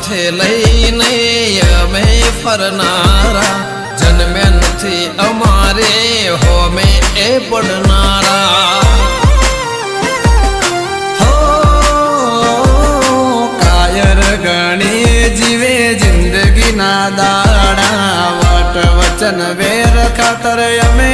માથે લઈને અમે ફરનારા, જન્મ્યા નથી અમારે હોમે એ પડનારા. હો કાયર ગણી જીવે જિંદગીના દાડા, વટ વચન વેર ખાતર અમે